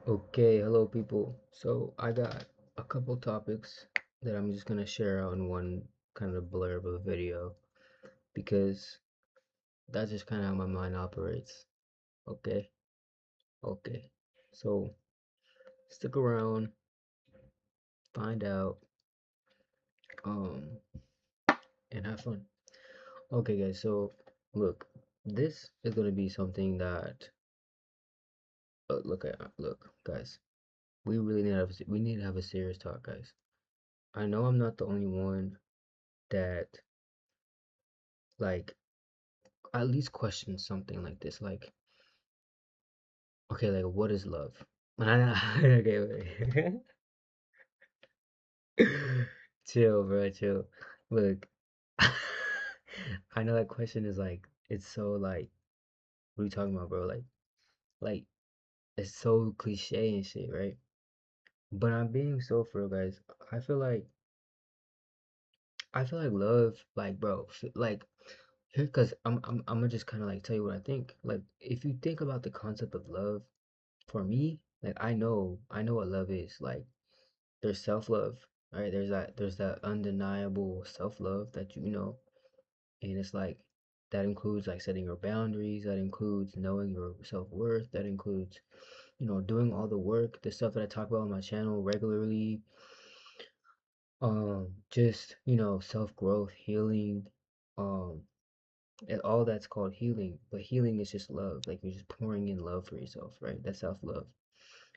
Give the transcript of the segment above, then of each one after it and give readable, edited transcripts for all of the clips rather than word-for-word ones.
Okay, hello people. So I got a couple topics that I'm just gonna share out in one kind of blurb of video because that's just kind of how my mind operates. Okay, okay. So stick around, find out, um, and have fun. Okay, guys. So look, this is gonna be something that look, guys. We need to have a serious talk, guys. I know I'm not the only one that like at least question something like this. Like, okay, like what is love? Okay, wait. Chill, bro, chill. Look, I know that question is like, it's so like, what are you talking about, bro? Like, it's so cliche and shit, right? But I'm being so for real, guys. I feel like, I feel like love, like, bro, like, here, cause I'm gonna just kind of like tell you what I think. Like, if you think about the concept of love, for me, like, I know what love is. Like, there's self-love, right? There's that undeniable self-love that you know, and it's like that includes like setting your boundaries, that includes knowing your self-worth, that includes, you know, doing all the work, the stuff that I talk about on my channel regularly, just, you know, self-growth, healing, um, and all that's called healing. But healing is just love, like you're just pouring in love for yourself, right? That's self-love.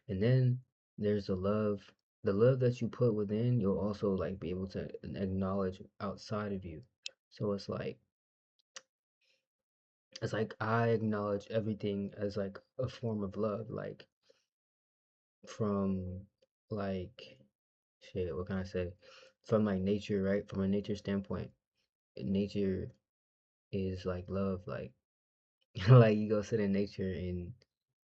And then there's the love that you put within, you'll also like be able to acknowledge outside of you. So it's like I acknowledge everything as like a form of love, like from like shit, what can I say? From like nature, right? From a nature standpoint, nature is like love, like like you go sit in nature and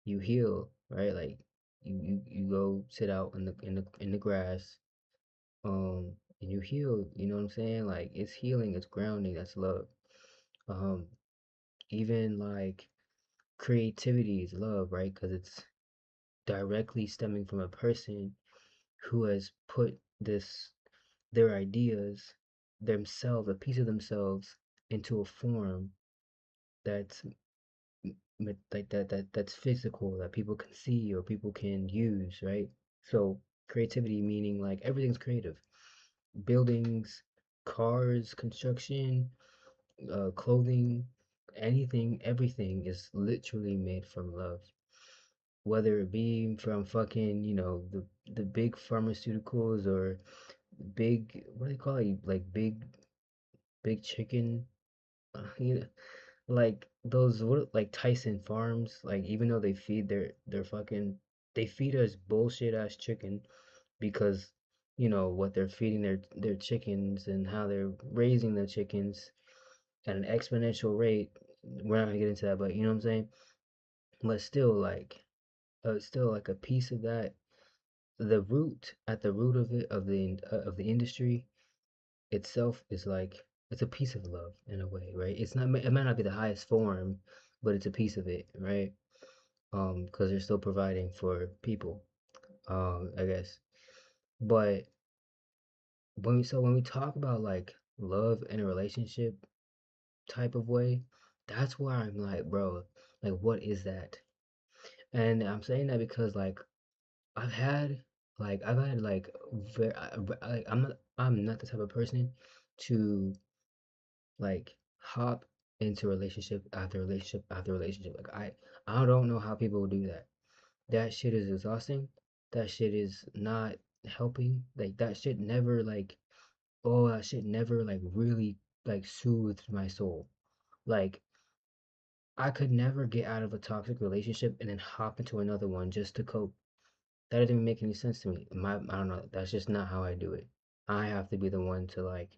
you heal, right? Like you go sit out in the grass, and you heal, you know what I'm saying? Like it's healing, it's grounding, that's love. um Even like creativity is love, right? Because it's directly stemming from a person who has put this their ideas, themselves, a piece of themselves, into a form that's like that's physical, that people can see or people can use, right? So creativity meaning like everything's creative. Buildings, cars, construction, clothing, anything, everything is literally made from love. Whether it be from fucking, you know, the big pharmaceuticals or big, what do they call it? Like big chicken, you know, like those what like Tyson Farms. Like even though they feed their fucking they feed us bullshit ass chicken because you know what they're feeding their chickens and how they're raising the chickens at an exponential rate. We're not gonna get into that, but you know what I'm saying. But still like a piece of that. The root at the root of it of the industry itself is like it's a piece of love in a way, right? It's not it might not be the highest form, but it's a piece of it, right? Because they're still providing for people, I guess. But when we talk about like love in a relationship type of way, that's where I'm like, bro, like what is that? And I'm saying that because I've had I've had like very like I'm not the type of person to like hop into relationship after relationship after relationship. Like I don't know how people do that. That shit is exhausting. That shit is not helping. Like that shit never like oh that shit never like really like soothed my soul. Like I could never get out of a toxic relationship and then hop into another one just to cope. That doesn't even make any sense to me. I don't know. That's just not how I do it. I have to be the one to like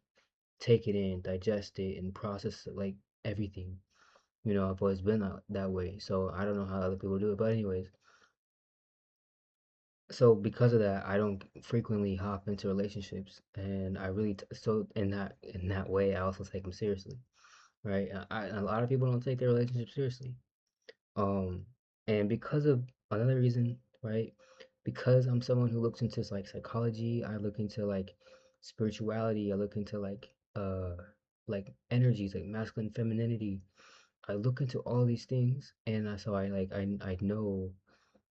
take it in, digest it, and process like everything. You know, I've always been that way. So I don't know how other people do it. But anyways, so because of that, I don't frequently hop into relationships, and I really so in that way, I also take them seriously, right? A lot of people don't take their relationships seriously. Um, and because of another reason, right? because I'm someone who looks into like psychology, I look into like spirituality, I look into like energies, like masculine femininity. I look into all these things, and so I know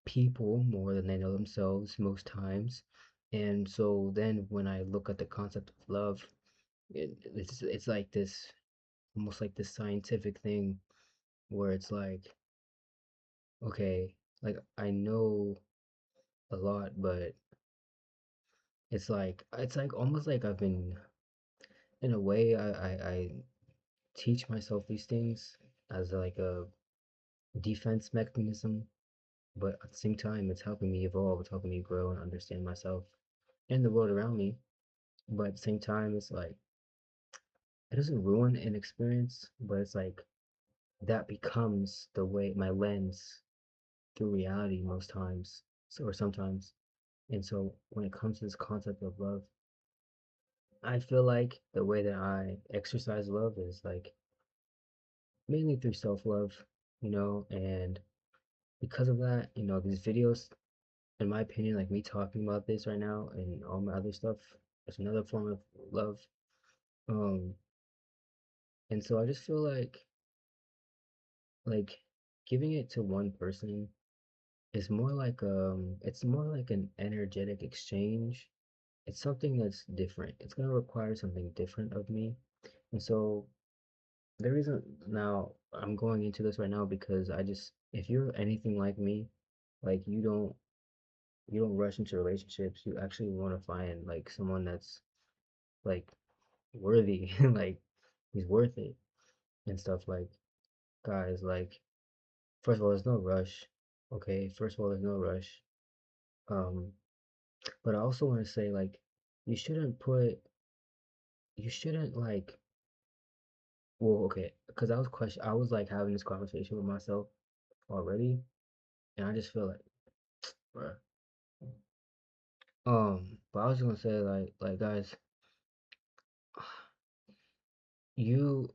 people more than they know themselves most times. And so then when I look at the concept of love, it's like this, almost like this scientific thing where it's like, okay, like I know a lot, but it's like almost like I've been, in a way, I teach myself these things as like a defense mechanism, but at the same time it's helping me evolve, it's helping me grow and understand myself and the world around me. But at the same time, it's like it doesn't ruin an experience, but it's like that becomes the way, my lens through reality most times, so, or sometimes. And so when it comes to this concept of love, I feel like the way that I exercise love is like mainly through self-love, and because of that, these videos, in my opinion, like me talking about this right now and all my other stuff, is another form of love. Um, and so I just feel like giving it to one person is more like it's more like an energetic exchange. It's something that's different. It's gonna require something different of me. And so the reason now I'm going into this right now because if you're anything like me, like you don't rush into relationships. You actually want to find like someone that's like worthy, like he's worth it and stuff. Like, guys, like, first of all, there's no rush. Okay, first of all, there's no rush. Um, but I also want to say, like, you shouldn't put, you shouldn't like, well, okay, because I was like having this conversation with myself already, and I just feel like, bruh. But I was gonna say, like, guys, you,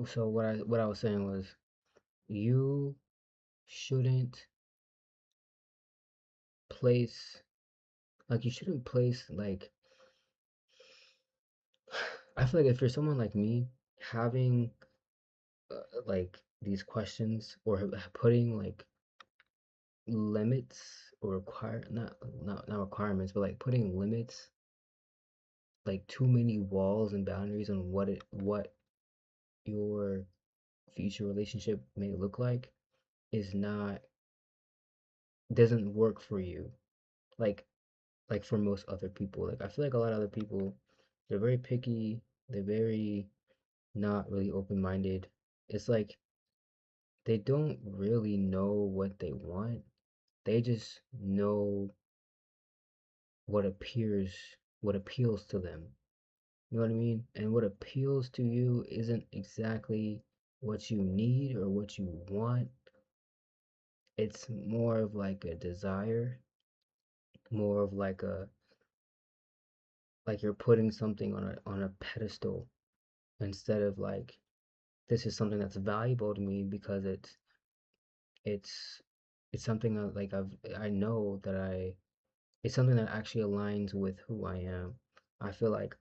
so what I was saying was, you shouldn't place, you shouldn't place like, I feel like if you're someone like me, having like these questions or putting like limits or not requirements, but like putting limits, like too many walls and boundaries on what your future relationship may look like, is not doesn't work for you. Like for most other people. Like I feel like a lot of other people, they're very picky, they're very not really open-minded. It's like they don't really know what they want. They just know what appears what appeals to them. You know what I mean? And what appeals to you isn't exactly what you need or what you want. It's more of like a desire, more of like you're putting something on a pedestal instead of like, this is something that's valuable to me because it's it's something that, like, I know that it's something that actually aligns with who I am. I feel like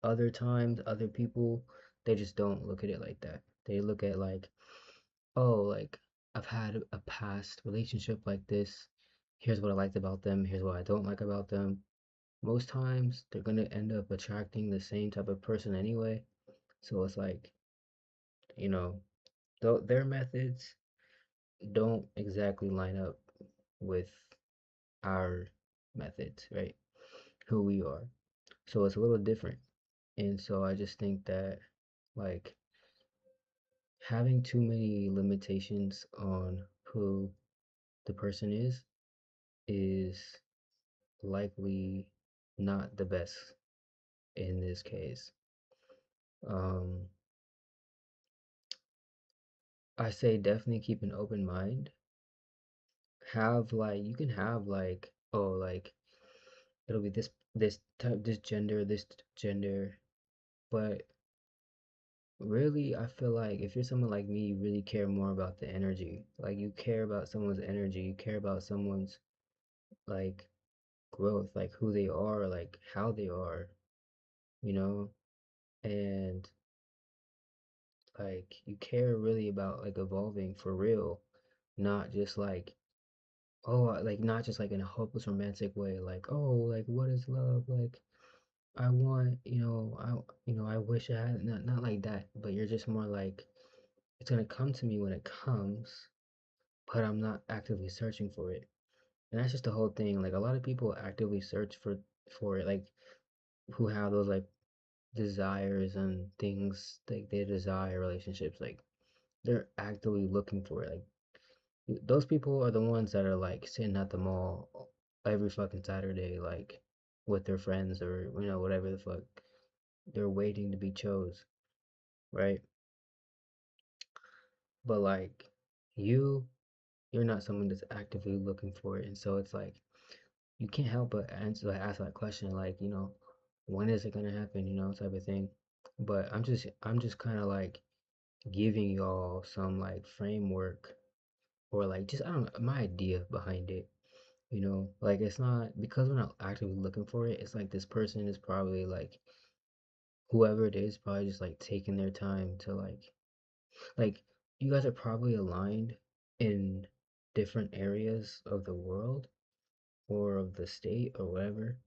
other times, other people, they just don't look at it like that. They look at like, oh, like I've had a past relationship like this. Here's what I liked about them. Here's what I don't like about them. Most times, they're gonna end up attracting the same type of person anyway. So it's like, you know, their methods don't exactly line up with our methods, right? Who we are. So it's a little different. And so I just think that, like, having too many limitations on who the person is likely not the best in this case. Um, I say definitely keep an open mind. Have like, you can have like, oh, like it'll be this type, this gender, but really, I feel like if you're someone like me, you really care more about the energy. Like you care about someone's energy, you care about someone's like growth, like who they are, like how they are, you know, and like you care really about like evolving for real, not just like like not just like in a hopeless romantic way, like like what is love? Like I want, I wish I had not like that, but you're just more like it's gonna come to me when it comes, but I'm not actively searching for it. And that's just the whole thing. Like a lot of people actively search for it, like who have those like desires and things like they desire relationships, like they're actively looking for it. Like those people are the ones that are like sitting at the mall every fucking Saturday, like with their friends or whatever the fuck. They're waiting to be chose, right? But like you, you're not someone that's actively looking for it, and so it's like you can't help but ask that question, like when is it gonna happen, type of thing. But I'm just kind of like giving y'all some like framework or like just I don't know my idea behind it. Like it's not because we're not actively looking for it. It's like this person is probably like whoever it is, probably just like taking their time to like you guys are probably aligned in different areas of the world or of the state or whatever.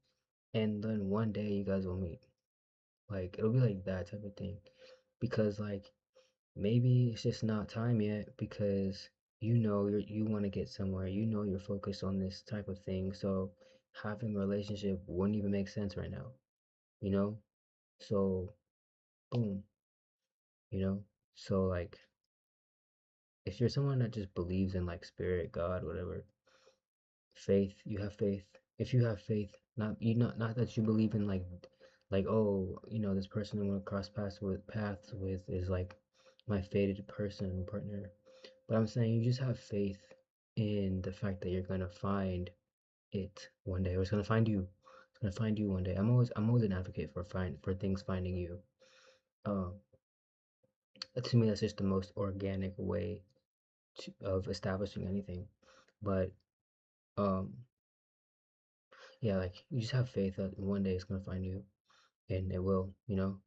And then one day you guys will meet. Like it'll be like that type of thing. Because like maybe it's just not time yet because you want to get somewhere. You're focused on this type of thing. So having a relationship wouldn't even make sense right now, you know? So boom, you know? So like if you're someone that just believes in like spirit, God, whatever, faith, you have faith. If you have faith, not that you believe in like oh, this person I'm gonna cross paths with is like my fated person partner. But I'm saying you just have faith in the fact that you're gonna find it one day, or it's gonna find you. It's gonna find you one day. I'm always an advocate for things finding you. Um, to me, that's just the most organic way of establishing anything. But um, yeah, like you just have faith that one day it's gonna find you, and it will,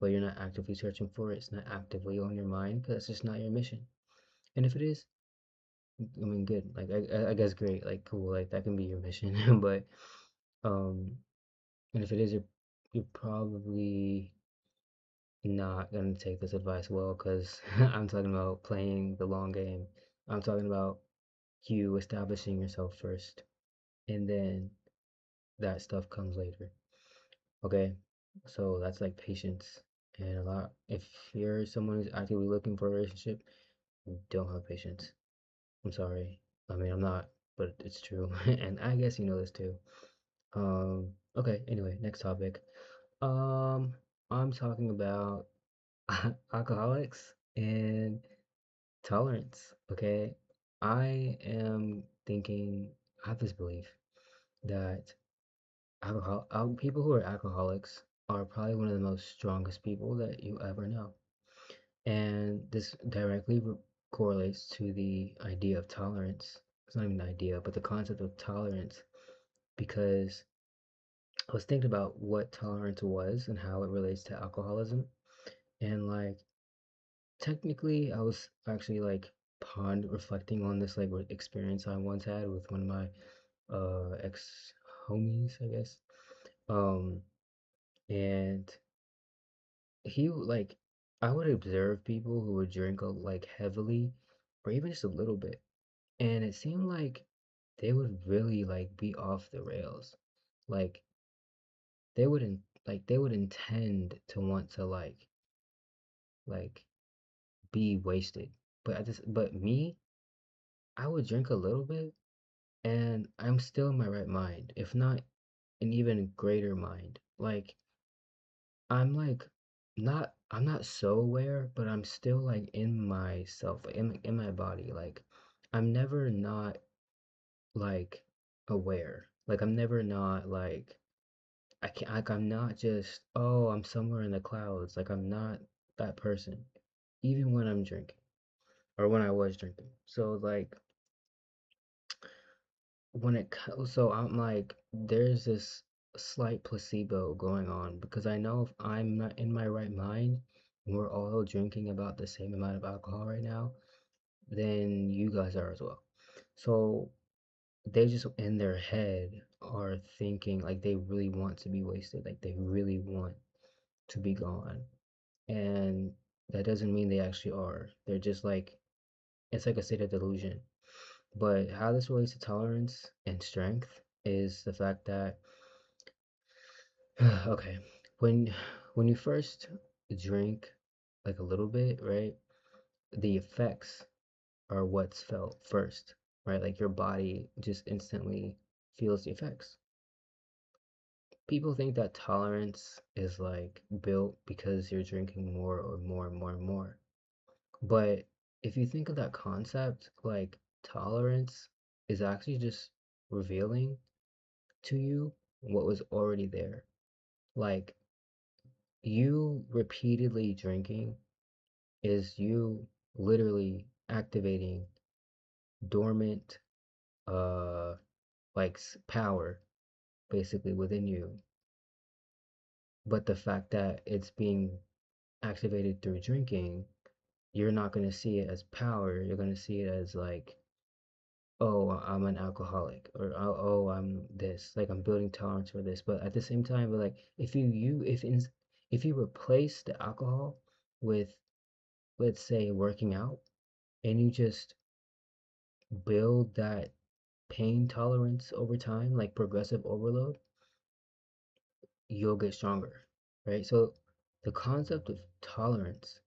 But you're not actively searching for it. It's not actively on your mind because it's just not your mission. And if it is, I mean, good. Like I guess great. Like cool. Like that can be your mission. But um, and if it is, you're probably not gonna take this advice well because I'm talking about playing the long game. I'm talking about you establishing yourself first, and then that stuff comes later. Okay, so that's like patience and a lot. If you're someone who's actively looking for a relationship, you don't have patience. I'm sorry. I mean, I'm not, but it's true, and I guess you know this too. Okay. Anyway, next topic. Um, I'm talking about alcoholics and tolerance. Okay, I am thinking. I have this belief that people who are alcoholics are probably one of the most strongest people that you ever know. And this directly correlates to the idea of tolerance. It's not even an idea, but the concept of tolerance. Because I was thinking about what tolerance was and how it relates to alcoholism. And like, technically, I was actually like reflecting on this like experience I once had with one of my ex homies, I guess. Um, and like I would observe people who would drink like heavily or even just a little bit, and it seemed like they would really like be off the rails. Like they would intend to want to like be wasted. But me, I would drink a little bit and I'm still in my right mind, if not an even greater mind. Like I'm not so aware, but I'm still like in myself, like, in my body. Like I'm never not like aware. Like I'm never not like I can't like I'm not just I'm somewhere in the clouds. Like I'm not that person, even when I'm drinking or when I was drinking. So like so I'm like, there's this slight placebo going on because I know if I'm not in my right mind, and we're all drinking about the same amount of alcohol right now, then you guys are as well. So they just in their head are thinking like they really want to be wasted, like they really want to be gone. And that doesn't mean they actually are. They're just like, it's like a state of delusion. But how this relates to tolerance and strength is the fact that, okay, when when you first drink like a little bit, right? The effects are what's felt first, right? Like your body just instantly feels the effects. People think that tolerance is like built because you're drinking more or more and more and more. But if you think of that concept, like tolerance is actually just revealing to you what was already there. Like you repeatedly drinking is you literally activating dormant uh power basically within you. But the fact that it's being activated through drinking, you're not going to see it as power. You're going to see it as like, oh, I'm an alcoholic, or oh, I'm this. Like I'm building tolerance for this. But at the same time, but like if you replace the alcohol with, let's say, working out, and you just build that pain tolerance over time, like progressive overload, you'll get stronger, right? So the concept of tolerance,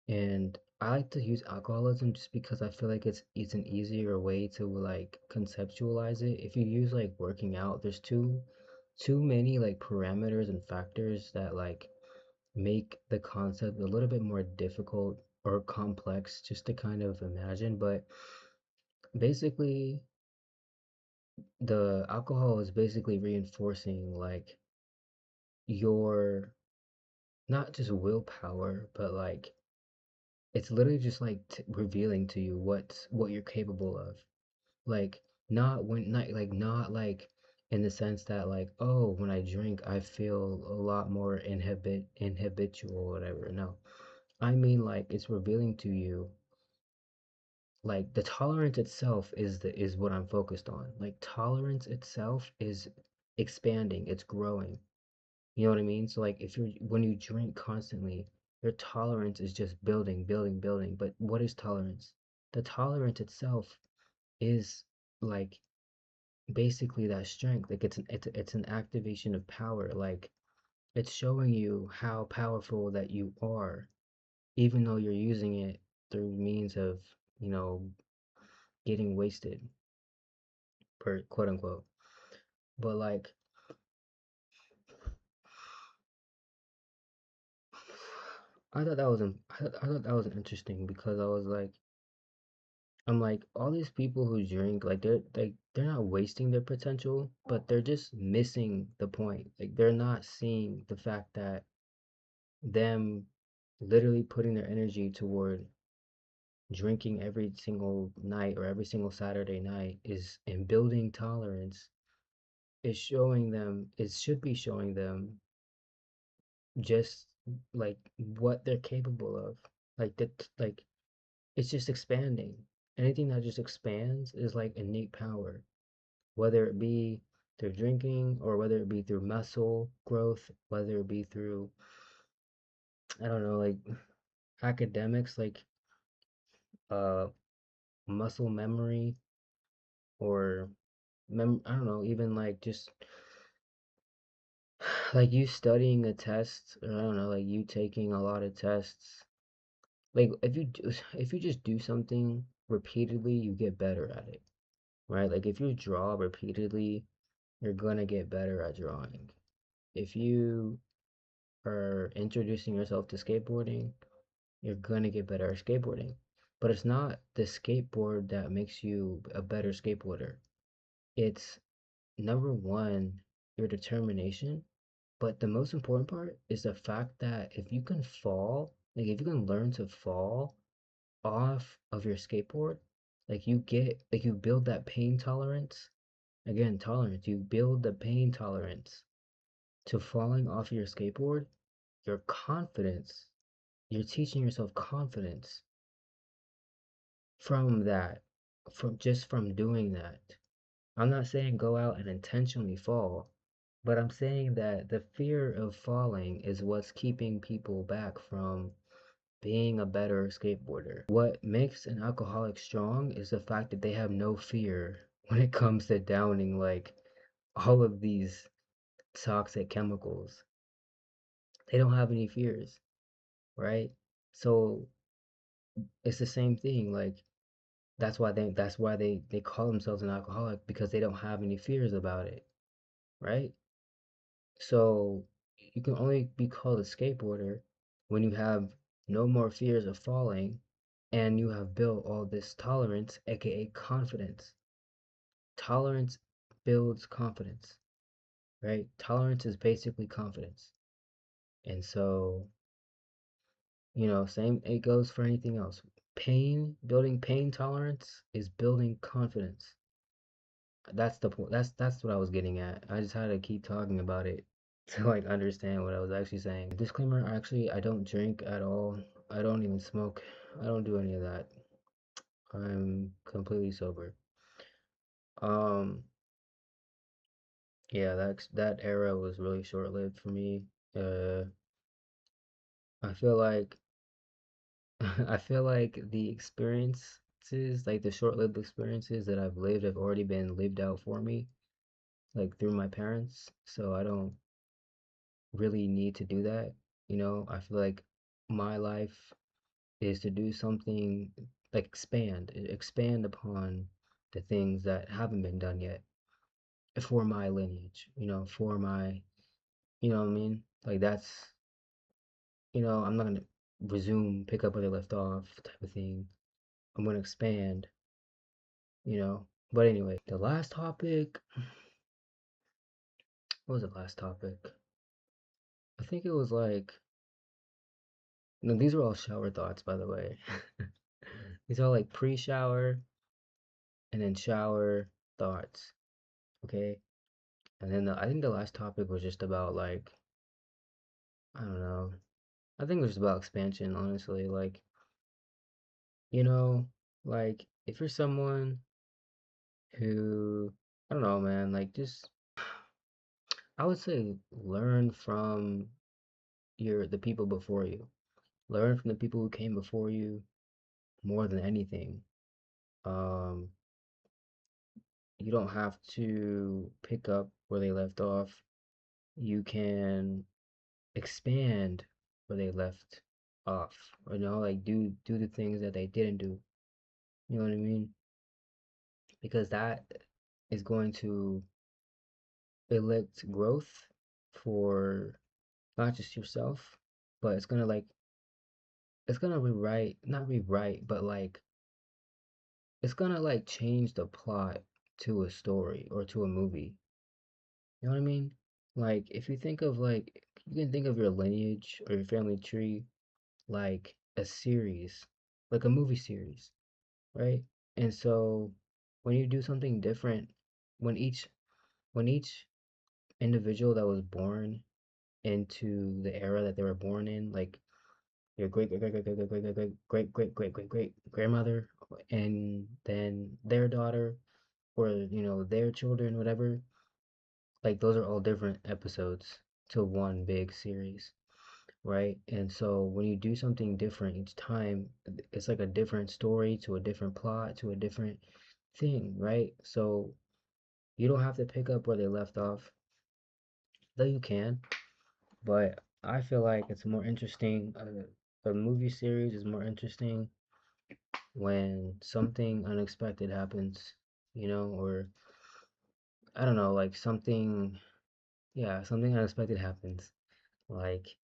and I like to use alcoholism just because I feel like it's an easier way to like conceptualize it. If you use like working out, there's too many like parameters and factors that like make the concept a little bit more difficult or complex just to kind of imagine. But basically, the alcohol is basically reinforcing like your not just willpower, but like it's literally just like revealing to you what you're capable of. Like not like in the sense that like, oh, when I drink I feel a lot more inhabitual or whatever. No, I mean like it's revealing to you like the tolerance itself is what I'm focused on. Like tolerance itself is expanding, it's growing. You know what I mean? So like if you're when you drink constantly, your tolerance is just building, building, building. But what is tolerance? The tolerance itself is like basically that strength. Like it's an activation of power. Like it's showing you how powerful that you are, even though you're using it through means of, you know, getting wasted, per quote unquote. But like I thought that was interesting because I was like I'm like all these people who drink they're not wasting their potential, but they're just missing the point. Like they're not seeing the fact that them literally putting their energy toward drinking every single night or every single Saturday night is and building tolerance is showing them it should be showing them just like what they're capable of. Like that like it's just expanding. Anything that just expands is like innate power, whether it be through drinking or whether it be through muscle growth, whether it be through, I don't know, like academics, like uh, muscle memory, or I don't know, even like just like you studying a test, or I don't know, like you taking a lot of tests. Like if you just do something repeatedly, you get better at it, right? Like if you draw repeatedly, you're gonna get better at drawing. If you are introducing yourself to skateboarding, you're gonna get better at skateboarding. But it's not the skateboard that makes you a better skateboarder. It's number one, your determination. But the most important part is the fact that if you can fall, like if you can learn to fall off of your skateboard, Like you build that pain tolerance. Again, tolerance. You build the pain tolerance to falling off your skateboard, your confidence. You're teaching yourself confidence from that, from doing that. I'm not saying go out and intentionally fall, but I'm saying that the fear of falling is what's keeping people back from being a better skateboarder. What makes an alcoholic strong is the fact that they have no fear when it comes to downing like all of these toxic chemicals. They don't have any fears, right? So it's the same thing. Like that's why they call themselves an alcoholic because they don't have any fears about it, right? So you can only be called a skateboarder when you have no more fears of falling and you have built all this tolerance, aka confidence. Tolerance builds confidence, right? Tolerance is basically confidence. And so, same it goes for anything else. Building pain tolerance is building confidence. That's the point. That's what I was getting at. I just had to keep talking about it to like understand what I was actually saying. Disclaimer, actually, I don't drink at all. I don't even smoke. I don't do any of that. I'm completely sober. Um, yeah, that era was really short-lived for me. Uh, I feel like I feel like the experiences, like the short-lived experiences that I've lived have already been lived out for me, like through my parents. So I don't really need to do that. I feel like my life is to do something like expand upon the things that haven't been done yet for my lineage, for my, you know what I mean? Like I'm not gonna pick up where they left off type of thing. I'm gonna expand, you know. But anyway, the last topic, what was the last topic? I think it was like, no, these are all shower thoughts, by the way. These are like pre-shower and then shower thoughts, okay? And then I think the last topic was just about like, I don't know. I think it was just about expansion, honestly. Like, you know, like if you're someone who, I don't know, man, like just I would say learn from the people before you. Learn from the people who came before you more than anything. Um, you don't have to pick up where they left off. You can expand where they left off. Like do the things that they didn't do. You know what I mean? Because that is going to elect growth for not just yourself, but it's gonna rewrite, not rewrite, but like it's gonna like change the plot to a story or to a movie. You know what I mean? Like if you think of like you can think of your lineage or your family tree like a series, like a movie series, right? And so when you do something different, when each when each individual that was born into the era that they were born in, like your great great great great great great great great great great great great grandmother, and then their daughter, or their children, whatever. Like those are all different episodes to one big series, right? And so when you do something different each time, it's like a different story to a different plot to a different thing, right? So you don't have to pick up where they left off, though you can. But I feel like it's more interesting. A movie series is more interesting when something unexpected happens, or I don't know, like yeah, something unexpected happens. Like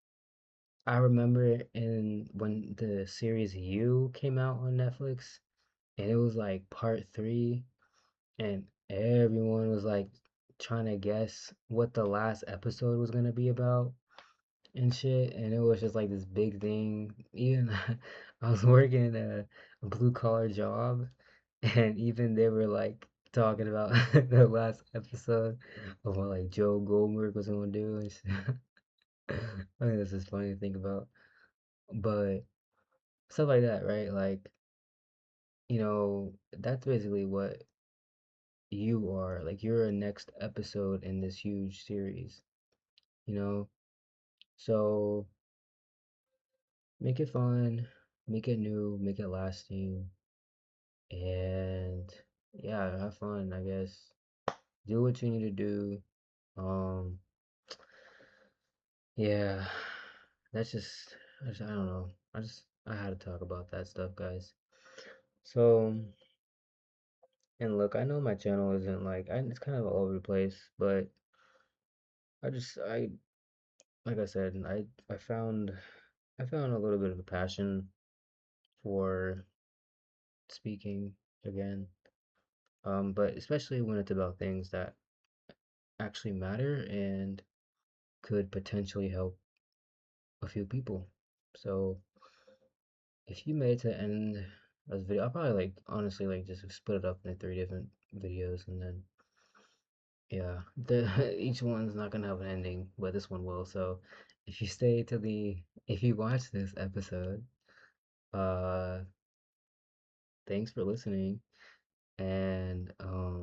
I remember when the series You came out on Netflix, and it was like part three, and everyone was like trying to guess what the last episode was gonna be about and shit, and it was just like this big thing. Even I was working a blue collar job, and even they were like talking about the last episode of what like Joe Goldberg was gonna do and shit. I think this is funny to think about, but stuff like that, right? Like, that's basically what you are. Like, you're a next episode in this huge series, you know? So make it fun, make it new, make it lasting, and yeah, have fun, I guess. Do what you need to do. Um, yeah, that's I don't know. I had to talk about that stuff, guys. So, and look, I know my channel isn't it's kind of all over the place, but I, like I said, I found a little bit of a passion for speaking again. But especially when it's about things that actually matter and could potentially help a few people. So if you made it to the end of this video, I'll probably honestly just split it up into three different videos and then yeah, each one's not gonna have an ending, but this one will. So if you watch this episode, uh, thanks for listening, and I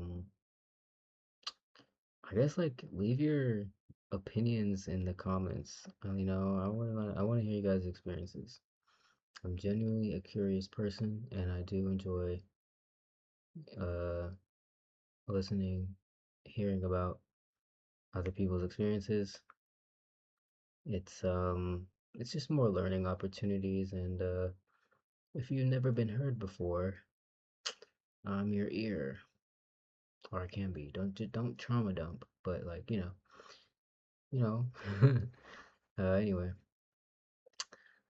guess leave your opinions in the comments. I wanna hear you guys' experiences. I'm genuinely a curious person, and I do enjoy uh listening, hearing about other people's experiences. It's just more learning opportunities, and if you've never been heard before, I'm your ear, or I can be. Don't trauma dump, but you know. Anyway,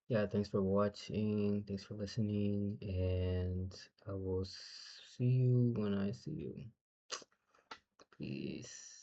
yeah, thanks for watching, thanks for listening, and I will see you when I see you. Peace.